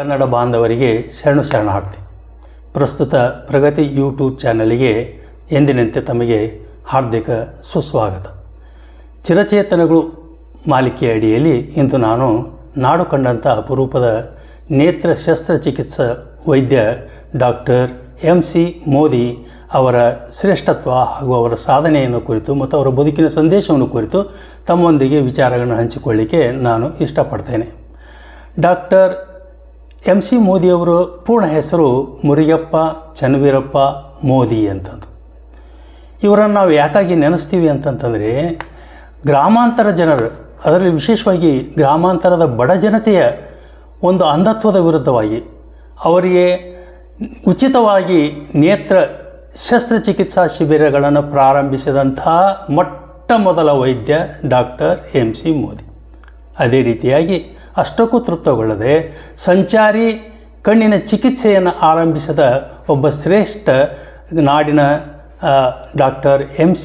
ಕನ್ನಡ ಬಾಂಧವರಿಗೆ ಶರಣಾರ್ಥಿ. ಪ್ರಸ್ತುತ ಪ್ರಗತಿ ಯೂಟ್ಯೂಬ್ ಚಾನಲಿಗೆ ಎಂದಿನಂತೆ ತಮಗೆ ಹಾರ್ದಿಕ ಸುಸ್ವಾಗತ. ಚಿರಚೇತನಗಳು ಮಾಲಿಕೆಯ ಅಡಿಯಲ್ಲಿ ಇಂದು ನಾನು ನಾಡು ಕಂಡಂಥ ಅಪರೂಪದ ನೇತ್ರ ಶಸ್ತ್ರಚಿಕಿತ್ಸಾ ವೈದ್ಯ ಡಾಕ್ಟರ್ MC ಮೋದಿ ಅವರ ಶ್ರೇಷ್ಠತ್ವ ಹಾಗೂ ಅವರ ಸಾಧನೆಯನ್ನು ಕುರಿತು ಮತ್ತು ಅವರ ಬದುಕಿನ ಸಂದೇಶವನ್ನು ಕುರಿತು ತಮ್ಮೊಂದಿಗೆ ವಿಚಾರಗಳನ್ನು ಹಂಚಿಕೊಳ್ಳಿಕ್ಕೆ ನಾನು ಇಷ್ಟಪಡ್ತೇನೆ. ಡಾಕ್ಟರ್ MC ಮೋದಿಯವರು ಪೂರ್ಣ ಹೆಸರು ಮುರಿಯಪ್ಪ ಚನ್ನವೀರಪ್ಪ ಮೋದಿ ಅಂತಂದು. ಇವರನ್ನು ನಾವು ಯಾಕಾಗಿ ನೆನೆಸ್ತೀವಿ ಅಂತಂತಂದರೆ, ಗ್ರಾಮಾಂತರ ಜನರು, ಅದರಲ್ಲಿ ವಿಶೇಷವಾಗಿ ಗ್ರಾಮಾಂತರದ ಬಡ ಜನತೆಯ ಒಂದು ಅಂಧತ್ವದ ವಿರುದ್ಧವಾಗಿ ಅವರಿಗೆ ಉಚಿತವಾಗಿ ನೇತ್ರ ಶಸ್ತ್ರಚಿಕಿತ್ಸಾ ಶಿಬಿರಗಳನ್ನು ಪ್ರಾರಂಭಿಸಿದಂಥ ಮೊಟ್ಟ ಮೊದಲ ವೈದ್ಯ ಡಾಕ್ಟರ್ MC ಮೋದಿ. ಅದೇ ರೀತಿಯಾಗಿ ಅಷ್ಟಕ್ಕೂ ತೃಪ್ತಗೊಳ್ಳದೆ ಸಂಚಾರಿ ಕಣ್ಣಿನ ಚಿಕಿತ್ಸೆಯನ್ನು ಆರಂಭಿಸಿದ ಒಬ್ಬ ಶ್ರೇಷ್ಠ ನಾಡಿನ ಡಾಕ್ಟರ್ MC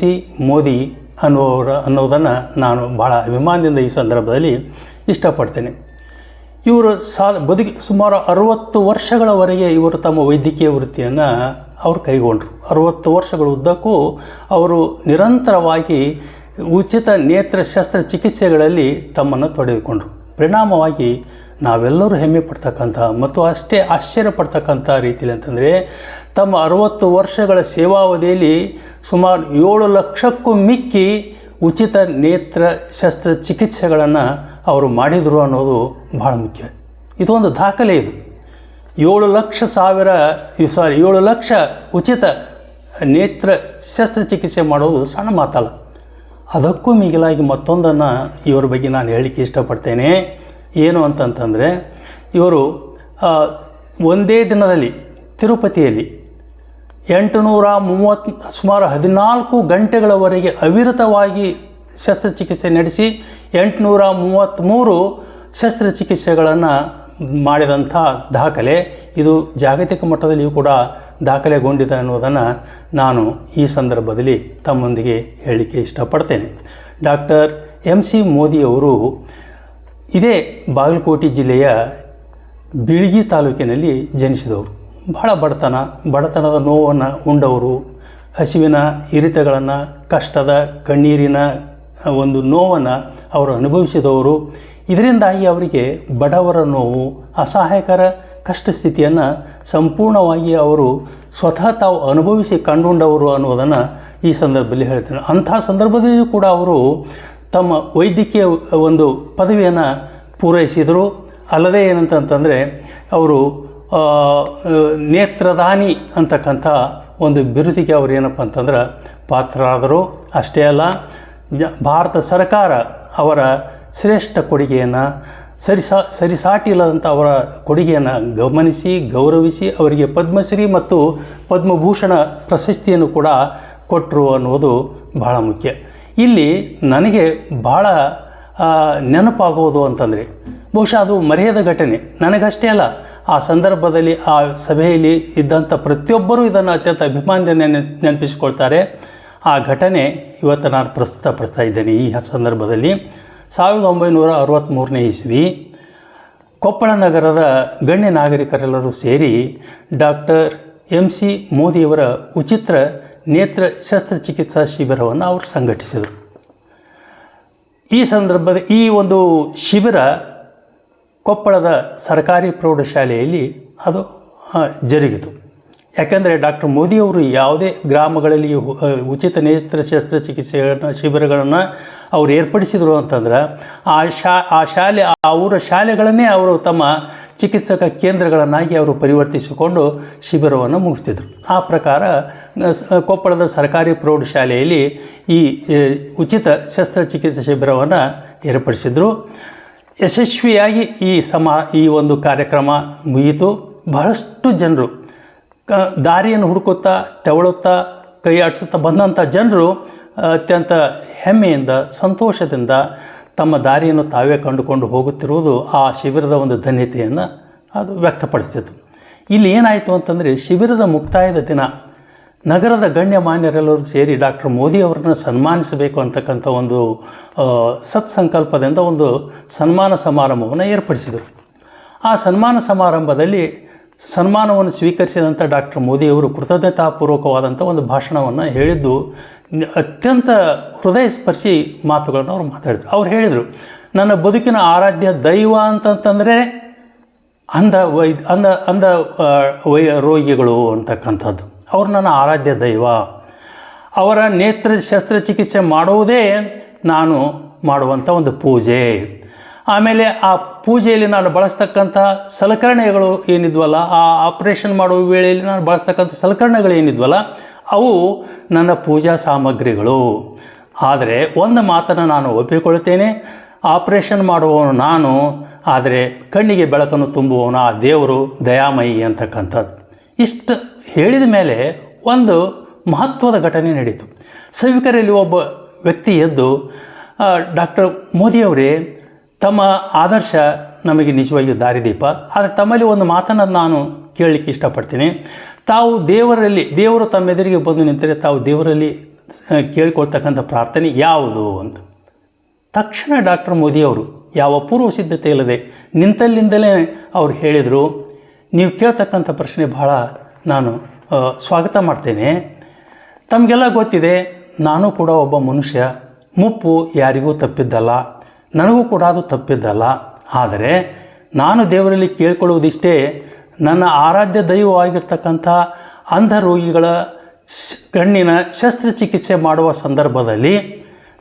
ಮೋದಿ ಅನ್ನೋದನ್ನು ನಾನು ಭಾಳ ಅಭಿಮಾನದಿಂದ ಈ ಸಂದರ್ಭದಲ್ಲಿ ಇಷ್ಟಪಡ್ತೇನೆ. ಇವರು ಸುಮಾರು 60 ವರ್ಷಗಳವರೆಗೆ ಇವರು ತಮ್ಮ ವೈದ್ಯಕೀಯ ವೃತ್ತಿಯನ್ನು ಅವರು ಕೈಗೊಂಡರು. 60 ವರ್ಷಗಳ ಉದ್ದಕ್ಕೂ ಅವರು ನಿರಂತರವಾಗಿ ಉಚಿತ ನೇತ್ರ ಶಸ್ತ್ರಚಿಕಿತ್ಸೆಗಳಲ್ಲಿ ತಮ್ಮನ್ನು ತೊಡಗಿಕೊಂಡರು. ಪರಿಣಾಮವಾಗಿ ನಾವೆಲ್ಲರೂ ಹೆಮ್ಮೆ ಪಡ್ತಕ್ಕಂಥ ಮತ್ತು ಅಷ್ಟೇ ಆಶ್ಚರ್ಯಪಡ್ತಕ್ಕಂಥ ರೀತಿಯಲ್ಲಿ ಅಂತಂದರೆ, ತಮ್ಮ 60 ವರ್ಷಗಳ ಸೇವಾವಧಿಯಲ್ಲಿ ಸುಮಾರು 7 ಲಕ್ಷಕ್ಕೂ ಮಿಕ್ಕಿ ಉಚಿತ ನೇತ್ರ ಶಸ್ತ್ರಚಿಕಿತ್ಸೆಗಳನ್ನು ಅವರು ಮಾಡಿದರು ಅನ್ನೋದು ಭಾಳ ಮುಖ್ಯ. ಇದೊಂದು ದಾಖಲೆ. ಇದು 7 ಲಕ್ಷ ಉಚಿತ ನೇತ್ರ ಶಸ್ತ್ರಚಿಕಿತ್ಸೆ ಮಾಡೋದು ಸಣ್ಣ ಮಾತಲ್ಲ. ಅದಕ್ಕೂ ಮಿಗಿಲಾಗಿ ಮತ್ತೊಂದನ್ನು ಇವರ ಬಗ್ಗೆ ನಾನು ಹೇಳಲಿಕ್ಕೆ ಇಷ್ಟಪಡ್ತೇನೆ. ಏನು ಅಂತಂತಂದರೆ, ಇವರು ಒಂದೇ ದಿನದಲ್ಲಿ ತಿರುಪತಿಯಲ್ಲಿ 830 ಸುಮಾರು 14 ಗಂಟೆಗಳವರೆಗೆ ಅವಿರತವಾಗಿ ಶಸ್ತ್ರಚಿಕಿತ್ಸೆ ನಡೆಸಿ 833 ಶಸ್ತ್ರಚಿಕಿತ್ಸೆಗಳನ್ನು ಮಾಡಿದಂಥ ದಾಖಲೆ ಇದು ಜಾಗತಿಕ ಮಟ್ಟದಲ್ಲಿಯೂ ಕೂಡ ದಾಖಲೆಗೊಂಡಿದೆ ಅನ್ನೋದನ್ನು ನಾನು ಈ ಸಂದರ್ಭದಲ್ಲಿ ತಮ್ಮೊಂದಿಗೆ ಹೇಳಲಿಕ್ಕೆ ಇಷ್ಟಪಡ್ತೇನೆ. ಡಾಕ್ಟರ್ MC ಮೋದಿಯವರು ಇದೇ ಬಾಗಲಕೋಟೆ ಜಿಲ್ಲೆಯ ಬೀಳ್ಗಿ ತಾಲೂಕಿನಲ್ಲಿ ಜನಿಸಿದವರು. ಬಹಳ ಬಡತನದ ನೋವನ್ನು ಉಂಡವರು, ಹಸಿವಿನ ಇರಿತಗಳನ್ನು, ಕಷ್ಟದ ಕಣ್ಣೀರಿನ ಒಂದು ನೋವನ್ನು ಅವರು ಅನುಭವಿಸಿದವರು. ಇದರಿಂದಾಗಿ ಅವರಿಗೆ ಬಡವರ ನೋವು, ಅಸಹಾಯಕರ ಕಷ್ಟ ಸ್ಥಿತಿಯನ್ನು ಸಂಪೂರ್ಣವಾಗಿ ಅವರು ಸ್ವತಃ ತಾವು ಅನುಭವಿಸಿ ಕಂಡುಕೊಂಡವರು ಅನ್ನೋದನ್ನು ಈ ಸಂದರ್ಭದಲ್ಲಿ ಹೇಳ್ತೇನೆ. ಅಂಥ ಸಂದರ್ಭದಲ್ಲಿಯೂ ಕೂಡ ಅವರು ತಮ್ಮ ವೈದ್ಯಕೀಯ ಒಂದು ಪದವಿಯನ್ನು ಪೂರೈಸಿದರು. ಅಲ್ಲದೆ ಏನಂತಂತಂದರೆ, ಅವರು ನೇತ್ರದಾನಿ ಅಂತಕ್ಕಂಥ ಒಂದು ಬಿರುದಿಗೆ ಅವರು ಏನಪ್ಪ ಅಂತಂದ್ರೆ ಪಾತ್ರರಾದರು. ಅಷ್ಟೇ ಅಲ್ಲ, ಭಾರತ ಸರ್ಕಾರ ಅವರ ಶ್ರೇಷ್ಠ ಕೊಡುಗೆಯನ್ನು ಸರಿಸಾಟಿ ಇಲ್ಲದಂಥ ಅವರ ಕೊಡುಗೆಯನ್ನು ಗಮನಿಸಿ ಗೌರವಿಸಿ ಅವರಿಗೆ ಪದ್ಮಶ್ರೀ ಮತ್ತು ಪದ್ಮಭೂಷಣ ಪ್ರಶಸ್ತಿಯನ್ನು ಕೂಡ ಕೊಟ್ಟರು ಅನ್ನೋದು ಬಹಳ ಮುಖ್ಯ. ಇಲ್ಲಿ ನನಗೆ ಭಾಳ ನೆನಪಾಗುವುದು ಅಂತಂದರೆ, ಬಹುಶಃ ಅದು ಮರೆಯದ ಘಟನೆ. ನನಗಷ್ಟೇ ಅಲ್ಲ, ಆ ಸಂದರ್ಭದಲ್ಲಿ ಆ ಸಭೆಯಲ್ಲಿ ಇದ್ದಂಥ ಪ್ರತಿಯೊಬ್ಬರೂ ಇದನ್ನು ಅತ್ಯಂತ ಅಭಿಮಾನದಿಂದ ನೆನಪಿಸಿಕೊಳ್ತಾರೆ. ಆ ಘಟನೆ ಇವತ್ತು ನಾನು ಪ್ರಸ್ತುತಪಡ್ತಾ ಇದ್ದೇನೆ. ಈ ಸಂದರ್ಭದಲ್ಲಿ 1963ನೇ ಇಸ್ವಿ ಕೊಪ್ಪಳ ನಗರದ ಗಣ್ಯ ನಾಗರಿಕರೆಲ್ಲರೂ ಸೇರಿ ಡಾಕ್ಟರ್ MC ಮೋದಿಯವರ ಉಚಿತ ನೇತ್ರ ಶಸ್ತ್ರಚಿಕಿತ್ಸಾ ಶಿಬಿರವನ್ನು ಅವರು ಸಂಘಟಿಸಿದರು. ಈ ಸಂದರ್ಭದ ಈ ಒಂದು ಶಿಬಿರ ಕೊಪ್ಪಳದ ಸರ್ಕಾರಿ ಪ್ರೌಢಶಾಲೆಯಲ್ಲಿ ಅದು ಜರುಗಿತು. ಯಾಕೆಂದರೆ ಡಾಕ್ಟರ್ ಮೋದಿಯವರು ಯಾವುದೇ ಗ್ರಾಮಗಳಲ್ಲಿ ಉಚಿತ ನೇತ್ರ ಶಸ್ತ್ರಚಿಕಿತ್ಸೆಗಳನ್ನು ಶಿಬಿರಗಳನ್ನು ಅವರು ಏರ್ಪಡಿಸಿದರು ಅಂತಂದ್ರೆ, ಆ ಶಾಲೆ ಆ ಊರ ಶಾಲೆಗಳನ್ನೇ ಅವರು ತಮ್ಮ ಚಿಕಿತ್ಸಕ ಕೇಂದ್ರಗಳನ್ನಾಗಿ ಅವರು ಪರಿವರ್ತಿಸಿಕೊಂಡು ಶಿಬಿರವನ್ನು ಮುಗಿಸ್ತಿದ್ರು. ಆ ಪ್ರಕಾರ ಕೊಪ್ಪಳದ ಸರ್ಕಾರಿ ಪ್ರೌಢಶಾಲೆಯಲ್ಲಿ ಈ ಉಚಿತ ಶಸ್ತ್ರಚಿಕಿತ್ಸಾ ಶಿಬಿರವನ್ನು ಏರ್ಪಡಿಸಿದರು. ಯಶಸ್ವಿಯಾಗಿ ಈ ಒಂದು ಕಾರ್ಯಕ್ರಮ ಮುಗಿಯಿತು. ಬಹಳಷ್ಟು ಜನರು ದಾರಿಯನ್ನು ಹುಡುಕುತ್ತಾ ತೆವಳುತ್ತಾ ಕೈ ಆಡಿಸುತ್ತಾ ಬಂದಂಥ ಜನರು ಅತ್ಯಂತ ಹೆಮ್ಮೆಯಿಂದ ಸಂತೋಷದಿಂದ ತಮ್ಮ ದಾರಿಯನ್ನು ತಾವೇ ಕಂಡುಕೊಂಡು ಹೋಗುತ್ತಿರುವುದು ಆ ಶಿಬಿರದ ಒಂದು ಧನ್ಯತೆಯನ್ನು ಅದು ವ್ಯಕ್ತಪಡಿಸ್ತಿತ್ತು. ಇಲ್ಲಿ ಏನಾಯಿತು ಅಂತಂದರೆ, ಶಿಬಿರದ ಮುಕ್ತಾಯದ ದಿನ ನಗರದ ಗಣ್ಯಮಾನ್ಯರೆಲ್ಲರೂ ಸೇರಿ ಡಾಕ್ಟರ್ ಮೋದಿ ಅವರನ್ನು ಸನ್ಮಾನಿಸಬೇಕು ಅಂತಕ್ಕಂಥ ಒಂದು ಸತ್ಸಂಕಲ್ಪದಿಂದ ಒಂದು ಸನ್ಮಾನ ಸಮಾರಂಭವನ್ನು ಏರ್ಪಡಿಸಿದರು. ಆ ಸನ್ಮಾನ ಸಮಾರಂಭದಲ್ಲಿ ಸನ್ಮಾನವನ್ನು ಸ್ವೀಕರಿಸಿದಂಥ ಡಾಕ್ಟರ್ ಮೋದಿಯವರು ಕೃತಜ್ಞತಾಪೂರ್ವಕವಾದಂಥ ಒಂದು ಭಾಷಣವನ್ನು ಹೇಳಿದ್ದು ಅತ್ಯಂತ ಹೃದಯ ಸ್ಪರ್ಶಿ ಮಾತುಗಳನ್ನು ಅವರು ಮಾತಾಡಿದರು. ಅವ್ರು ಹೇಳಿದರು, ನನ್ನ ಬದುಕಿನ ಆರಾಧ್ಯ ದೈವ ಅಂತಂತಂದರೆ ಅಂಧ ರೋಗಿಗಳು ಅಂತಕ್ಕಂಥದ್ದು. ಅವರು ನನ್ನ ಆರಾಧ್ಯ ದೈವ. ಅವರ ನೇತ್ರ ಶಸ್ತ್ರಚಿಕಿತ್ಸೆ ಮಾಡುವುದೇ ನಾನು ಮಾಡುವಂಥ ಒಂದು ಪೂಜೆ. ಆಮೇಲೆ ಆ ಪೂಜೆಯಲ್ಲಿ ನಾನು ಬಳಸ್ತಕ್ಕಂಥ ಸಲಕರಣೆಗಳು ಏನಿದ್ವಲ್ಲ, ಆ ಆಪ್ರೇಷನ್ ಮಾಡುವ ವೇಳೆಯಲ್ಲಿ ನಾನು ಬಳಸ್ತಕ್ಕಂಥ ಸಲಕರಣೆಗಳು ಏನಿದ್ವಲ್ಲ, ಅವು ನನ್ನ ಪೂಜಾ ಸಾಮಗ್ರಿಗಳು. ಆದರೆ ಒಂದು ಮಾತನ್ನು ನಾನು ಒಪ್ಪಿಕೊಳ್ತೇನೆ, ಆಪ್ರೇಷನ್ ಮಾಡುವವನು ನಾನು, ಆದರೆ ಕಣ್ಣಿಗೆ ಬೆಳಕನ್ನು ತುಂಬುವವನು ಆ ದೇವರು ದಯಾಮಯಿ ಅಂತಕ್ಕಂಥದ್ದು. ಇಷ್ಟು ಹೇಳಿದ ಮೇಲೆ ಒಂದು ಮಹತ್ವದ ಘಟನೆ ನಡೀತು. ಸಭಿಕರಲ್ಲಿ ಒಬ್ಬ ವ್ಯಕ್ತಿ ಎದ್ದು, ಡಾಕ್ಟರ್ ಮೋದಿಯವರೇ, ತಮ್ಮ ಆದರ್ಶ ನಮಗೆ ನಿಜವಾಗಿಯೂ ದಾರಿದೀಪ. ಆದರೆ ತಮ್ಮಲ್ಲಿ ಒಂದು ಮಾತನ್ನು ನಾನು ಕೇಳಲಿಕ್ಕೆ ಇಷ್ಟಪಡ್ತೀನಿ. ತಾವು ದೇವರು ತಮ್ಮ ಎದುರಿಗೆ ಬಂದು ನಿಂತರೆ ತಾವು ದೇವರಲ್ಲಿ ಕೇಳಿಕೊಳ್ತಕ್ಕಂಥ ಪ್ರಾರ್ಥನೆ ಯಾವುದು ಅಂತ. ತಕ್ಷಣ ಡಾಕ್ಟರ್ ಮೋದಿಯವರು ಯಾವ ಪೂರ್ವ ಸಿದ್ಧತೆ ಇಲ್ಲದೆ ನಿಂತಲ್ಲಿಂದಲೇ ಅವರು ಹೇಳಿದರು, ನೀವು ಕೇಳ್ತಕ್ಕಂಥ ಪ್ರಶ್ನೆ ಬಹಳ ನಾನು ಸ್ವಾಗತ ಮಾಡ್ತೇನೆ. ತಮಗೆಲ್ಲ ಗೊತ್ತಿದೆ, ನಾನು ಕೂಡ ಒಬ್ಬ ಮನುಷ್ಯ. ಮುಪ್ಪು ಯಾರಿಗೂ ತಪ್ಪಿದ್ದಲ್ಲ, ನನಗೂ ಕೂಡ ಅದು ತಪ್ಪಿದ್ದಲ್ಲ. ಆದರೆ ನಾನು ದೇವರಲ್ಲಿ ಕೇಳ್ಕೊಳ್ಳುವುದಿಷ್ಟೇ, ನನ್ನ ಆರಾಧ್ಯ ದೈವವಾಗಿರ್ತಕ್ಕಂಥ ಅಂಧ ರೋಗಿಗಳ ಕಣ್ಣಿನ ಶಸ್ತ್ರಚಿಕಿತ್ಸೆ ಮಾಡುವ ಸಂದರ್ಭದಲ್ಲಿ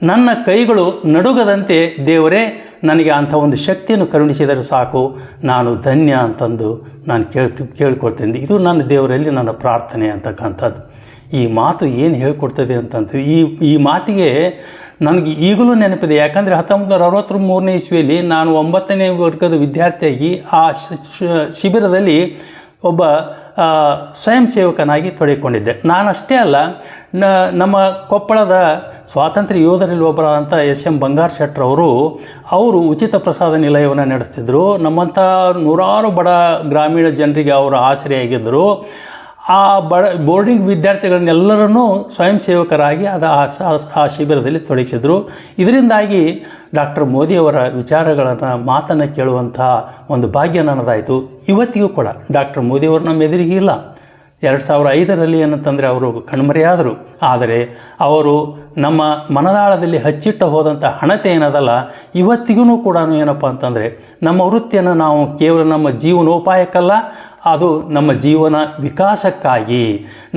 ನನ್ನ ಕೈಗಳು ನಡುಗದಂತೆ ದೇವರೇ ನನಗೆ ಅಂಥ ಒಂದು ಶಕ್ತಿಯನ್ನು ಕರುಣಿಸಿದರೆ ಸಾಕು, ನಾನು ಧನ್ಯ ಅಂತಂದು ನಾನು ಕೇಳ್ಕೊಳ್ತೇನೆ. ಇದು ನನ್ನ ದೇವರಲ್ಲಿ ನನ್ನ ಪ್ರಾರ್ಥನೆ ಅಂತಕ್ಕಂಥದ್ದು. ಈ ಮಾತು ಏನು ಹೇಳ್ಕೊಡ್ತದೆ ಅಂತಂತ ಈ ಮಾತಿಗೆ ನನಗೆ ಈಗಲೂ ನೆನಪಿದೆ. ಯಾಕಂದರೆ 1963ನೇ ಇಸ್ವಿಯಲ್ಲಿ ನಾನು 9ನೇ ವರ್ಗದ ವಿದ್ಯಾರ್ಥಿಯಾಗಿ ಆ ಶಿಬಿರದಲ್ಲಿ ಒಬ್ಬ ಸ್ವಯಂ ಸೇವಕನಾಗಿ ತೊಡಗಿಕೊಂಡಿದ್ದೆ. ನಾನಷ್ಟೇ ಅಲ್ಲ, ನಮ್ಮ ಕೊಪ್ಪಳದ ಸ್ವಾತಂತ್ರ್ಯ ಯೋಧರಲ್ಲಿ ಒಬ್ಬರಾದಂಥ SM ಬಂಗಾರ್ ಶೆಟ್ಟರವರು ಅವರು ಉಚಿತ ಪ್ರಸಾದ ನಿಲಯವನ್ನು ನಡೆಸ್ತಿದ್ದರು. ನಮ್ಮಂಥ ನೂರಾರು ಬಡ ಗ್ರಾಮೀಣ ಜನರಿಗೆ ಅವರು ಆಸರೆಯಾಗಿದ್ದರು. ಆ ಬೋರ್ಡಿಂಗ್ ವಿದ್ಯಾರ್ಥಿಗಳನ್ನೆಲ್ಲರನ್ನೂ ಸ್ವಯಂ ಸೇವಕರಾಗಿ ಆ ಶಿಬಿರದಲ್ಲಿ ತೊಡಗಿಸಿದರು. ಇದರಿಂದಾಗಿ ಡಾಕ್ಟರ್ ಮೋದಿಯವರ ವಿಚಾರಗಳನ್ನು ಮಾತನ್ನು ಕೇಳುವಂಥ ಒಂದು ಭಾಗ್ಯ ನನ್ನದಾಯಿತು. ಇವತ್ತಿಗೂ ಕೂಡ ಡಾಕ್ಟರ್ ಮೋದಿಯವರು ನಮ್ಮ ಎದುರಿಗೆ ಇಲ್ಲ. 2005ರಲ್ಲಿ ಏನಂತಂದರೆ ಅವರು ಕಣ್ಮರೆಯಾದರು. ಆದರೆ ಅವರು ನಮ್ಮ ಮನದಾಳದಲ್ಲಿ ಹಚ್ಚಿಟ್ಟ ಹೋದಂಥ ಹಣತೆ ಏನದಲ್ಲ, ಇವತ್ತಿಗೂ ಕೂಡ ಏನಪ್ಪ ಅಂತಂದರೆ ನಮ್ಮ ವೃತ್ತಿಯನ್ನು ನಾವು ಕೇವಲ ನಮ್ಮ ಜೀವನೋಪಾಯಕ್ಕಲ್ಲ, ಅದು ನಮ್ಮ ಜೀವನ ವಿಕಾಸಕ್ಕಾಗಿ,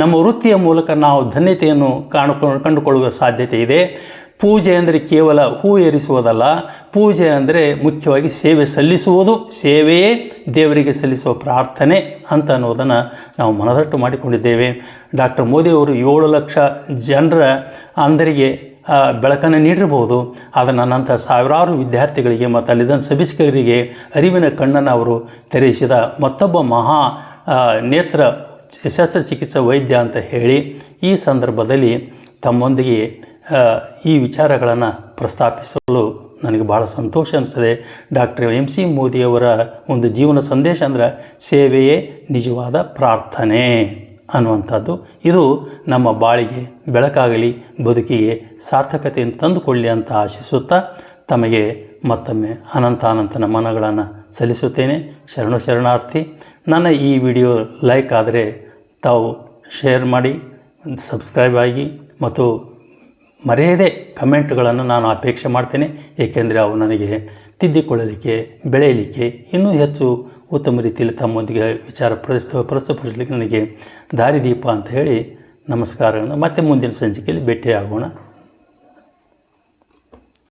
ನಮ್ಮ ವೃತ್ತಿಯ ಮೂಲಕ ನಾವು ಧನ್ಯತೆಯನ್ನು ಕಂಡುಕೊಳ್ಳುವ ಸಾಧ್ಯತೆ ಇದೆ. ಪೂಜೆ ಅಂದರೆ ಕೇವಲ ಹೂ ಏರಿಸುವುದಲ್ಲ, ಪೂಜೆ ಅಂದರೆ ಮುಖ್ಯವಾಗಿ ಸೇವೆ ಸಲ್ಲಿಸುವುದು, ಸೇವೆಯೇ ದೇವರಿಗೆ ಸಲ್ಲಿಸುವ ಪ್ರಾರ್ಥನೆ ಅಂತ ಅನ್ನೋದನ್ನು ನಾವು ಮನದಟ್ಟು ಮಾಡಿಕೊಂಡಿದ್ದೇವೆ. ಡಾಕ್ಟರ್ ಮೋದಿಯವರು 7 ಲಕ್ಷ ಜನರ ಅಂಧರಿಗೆ ಬೆಳಕನ್ನು ನೀಡಿರಬಹುದು. ಆದರೆ ನನ್ನಂಥ ಸಾವಿರಾರು ವಿದ್ಯಾರ್ಥಿಗಳಿಗೆ ಮತ್ತು ಅಲ್ಲಿದ್ದ ಸಭಿಕರಿಗೆ ಅರಿವಿನ ಕಣ್ಣನ್ನು ಅವರು ತೆರೆಸಿದ ಮತ್ತೊಬ್ಬ ಮಹಾ ನೇತ್ರ ಶಸ್ತ್ರಚಿಕಿತ್ಸಾ ವೈದ್ಯ ಅಂತ ಹೇಳಿ ಈ ಸಂದರ್ಭದಲ್ಲಿ ತಮ್ಮೊಂದಿಗೆ ಈ ವಿಚಾರಗಳನ್ನು ಪ್ರಸ್ತಾಪಿಸಲು ನನಗೆ ಭಾಳ ಸಂತೋಷ ಅನಿಸ್ತದೆ. ಡಾಕ್ಟರ್ MC ಮೋದಿಯವರ ಒಂದು ಜೀವನ ಸಂದೇಶ ಅಂದರೆ ಸೇವೆಯೇ ನಿಜವಾದ ಪ್ರಾರ್ಥನೆ ಅನ್ನುವಂಥದ್ದು. ಇದು ನಮ್ಮ ಬಾಳಿಗೆ ಬೆಳಕಾಗಲಿ, ಬದುಕಿಗೆ ಸಾರ್ಥಕತೆಯನ್ನು ತಂದುಕೊಳ್ಳಿ ಅಂತ ಆಶಿಸುತ್ತಾ ತಮಗೆ ಮತ್ತೊಮ್ಮೆ ಅನಂತ ನಮನಗಳನ್ನು ಸಲ್ಲಿಸುತ್ತೇನೆ. ಶರಣಾರ್ಥಿ. ನನ್ನ ಈ ವಿಡಿಯೋ ಲೈಕ್ ಆದರೆ ತಾವು ಶೇರ್ ಮಾಡಿ, ಸಬ್ಸ್ಕ್ರೈಬ್ ಆಗಿ ಮತ್ತು ಮರೆಯದೆ ಕಮೆಂಟ್ಗಳನ್ನು ನಾನು ಅಪೇಕ್ಷೆ ಮಾಡ್ತೇನೆ. ಏಕೆಂದರೆ ಅವು ನನಗೆ ತಿದ್ದಿಕೊಳ್ಳಲಿಕ್ಕೆ, ಬೆಳೆಯಲಿಕ್ಕೆ, ಇನ್ನೂ ಹೆಚ್ಚು ಉತ್ತಮ ರೀತಿಯಲ್ಲಿ ತಮ್ಮೊಂದಿಗೆ ವಿಚಾರ ಪ್ರಸ್ತುತಪಡಿಸಲಿಕ್ಕೆ ನನಗೆ ದಾರಿದೀಪ ಅಂತ ಹೇಳಿ ನಮಸ್ಕಾರಗಳನ್ನು. ಮತ್ತೆ ಮುಂದಿನ ಸಂಚಿಕೆಯಲ್ಲಿ ಭೇಟಿಯಾಗೋಣ.